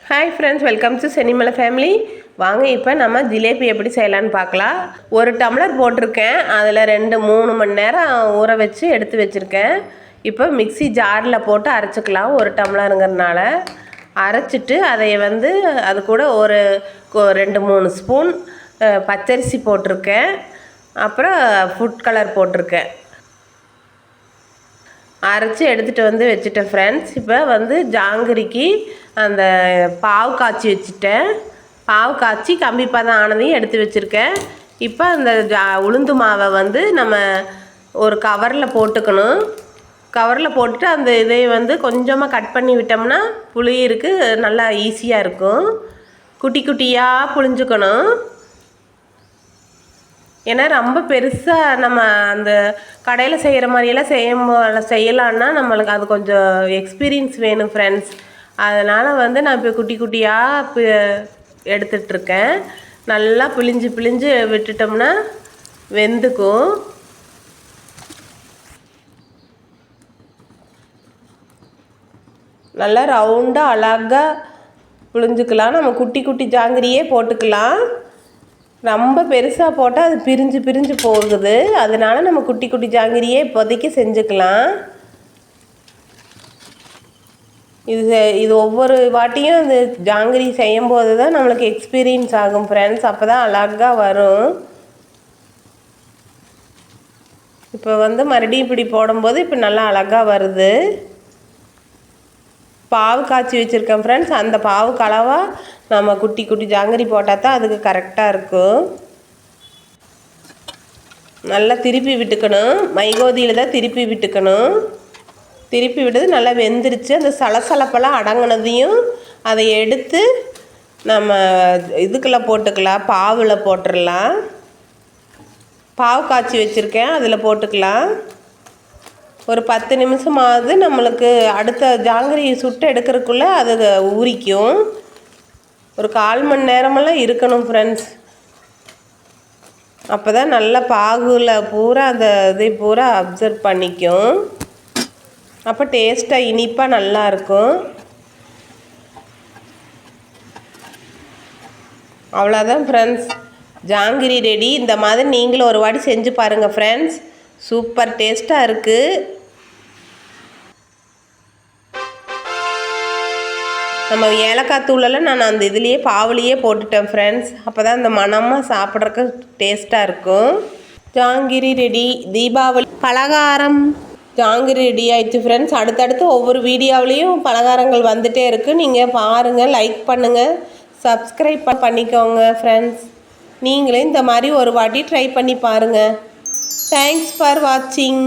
Hi friends, welcome to Chennimalai family. வாங்க இப்போ நம்ம ஜிலேபி எப்படி செய்யலான்னு பார்க்கலாம். ஒரு டம்ளர் போட்டிருக்கேன், அதில் 2-3 மணி நேரம் ஊற வச்சு எடுத்து வச்சுருக்கேன். இப்போ மிக்ஸி ஜாரில் போட்டு அரைச்சிக்கலாம். ஒரு டம்ளருங்கிறதுனால அரைச்சிட்டு அதை அது கூட ஒரு 2-3 ஸ்பூன் பச்சரிசி போட்டிருக்கேன். அப்புறம் ஃபுட் கலர் போட்டிருக்கேன். அரைச்சி எடுத்துகிட்டு வச்சுட்டேன் ஃப்ரெண்ட்ஸ். இப்போ ஜாங்கிரிக்கு அந்த பாவு காய்ச்சி வச்சுட்டேன். பாவு காய்ச்சி கம்பி பதம் ஆனதையும் எடுத்து வச்சுருக்கேன். இப்போ அந்த உளுந்து மாவை நம்ம ஒரு கவரில் போட்டுக்கணும். கவரில் போட்டுட்டு அந்த இதை கொஞ்சமாக கட் பண்ணி விட்டோம்னா புளியிருக்கு நல்லா ஈஸியாக இருக்கும். குட்டி குட்டியாக புளிஞ்சுக்கணும். ஏன்னா ரொம்ப பெருசாக நம்ம அந்த கடையில் செய்கிற மாதிரியெல்லாம் செய்யலான்னா நம்மளுக்கு அது கொஞ்சம் எக்ஸ்பீரியன்ஸ் வேணும் ஃப்ரெண்ட்ஸ். அதனால் நான் இப்போ குட்டி குட்டியாக எடுத்துகிட்ருக்கேன். நல்லா பிழிஞ்சு விட்டுட்டோம்னா வெந்துக்கும். நல்லா ரவுண்டாக அழகாக புழிஞ்சுக்கலாம். நம்ம குட்டி குட்டி ஜாங்கிரியே போட்டுக்கலாம். ரொம்ப பெருசாக போட்டால் அது பிரிஞ்சு போகுது. அதனால நம்ம குட்டி குட்டி ஜாங்கிரியே இப்போதைக்கு செஞ்சுக்கலாம். இது ஒவ்வொரு வாட்டியும் இந்த ஜாங்கிரி செய்யும்போது தான் நம்மளுக்கு எக்ஸ்பீரியன்ஸ் ஆகும் ஃப்ரெண்ட்ஸ். அப்போ தான் அழகாக வரும். இப்போ மறுபடியும் இப்படி போடும்போது இப்போ நல்லா அழகாக வருது. பாவு காய்ச்சி வச்சுருக்கேன் ஃப்ரெண்ட்ஸ். அந்த பாவு கலவாக நம்ம குட்டி குட்டி ஜாங்கிரி போட்டால் தான் அதுக்கு கரெக்டாக இருக்கும். நல்லா திருப்பி விட்டுக்கணும். மைகோதியில் தான் திருப்பி விட்டுக்கணும். திருப்பி விட்டது நல்லா வெந்துருச்சு. அந்த சலசலப்பெல்லாம் அடங்கினதையும் அதை எடுத்து நம்ம இதுக்குள்ளே போட்டுக்கலாம். பாவில் போட்டுடலாம். பாவு காய்ச்சி வச்சுருக்கேன், அதில் போட்டுக்கலாம். ஒரு 10 நிமிஷமாவது நம்மளுக்கு அடுத்த ஜாங்கிரி சுட்டு எடுக்கிறதுக்குள்ளே அது ஊறிக்கும். ஒரு 1/4 மணி நேரமெல்லாம் இருக்கணும் ஃப்ரெண்ட்ஸ். அப்போ தான் நல்லா பாகுல பூரா அந்த இதை பூரா அப்சர்வ் பண்ணிக்கும். அப்போ டேஸ்ட்டாக இனிப்பாக நல்லாயிருக்கும். அவ்வளோதான் ஃப்ரெண்ட்ஸ், ஜாங்கிரி ரெடி. இந்த மாதிரி நீங்களும் ஒரு வாட்டி செஞ்சு பாருங்கள் ஃப்ரெண்ட்ஸ். சூப்பர் டேஸ்ட்டாக இருக்குது. நம்ம ஏலக்காய் தூளெல்லாம் நான் அந்த இதுலேயே பாவுலேயே போட்டுட்டேன் ஃப்ரெண்ட்ஸ். அப்போ தான் அந்த மணமாக சாப்பிட்றதுக்கு டேஸ்ட்டாக இருக்கும். ஜாங்கிரி ரெடி. தீபாவளி பலகாரம் ஜாங்கிரி ரெடி ஆயிடுச்சு ஃப்ரெண்ட்ஸ். அடுத்தடுத்து ஒவ்வொரு வீடியோவிலையும் பலகாரங்கள் வந்துகிட்டே இருக்குது. நீங்கள் பாருங்கள், லைக் பண்ணுங்கள், சப்ஸ்கிரைப் பண்ணிக்கோங்க ஃப்ரெண்ட்ஸ். நீங்களே இந்த மாதிரி ஒரு வாட்டி ட்ரை பண்ணி பாருங்கள். தேங்க்ஸ் ஃபார் வாட்சிங்.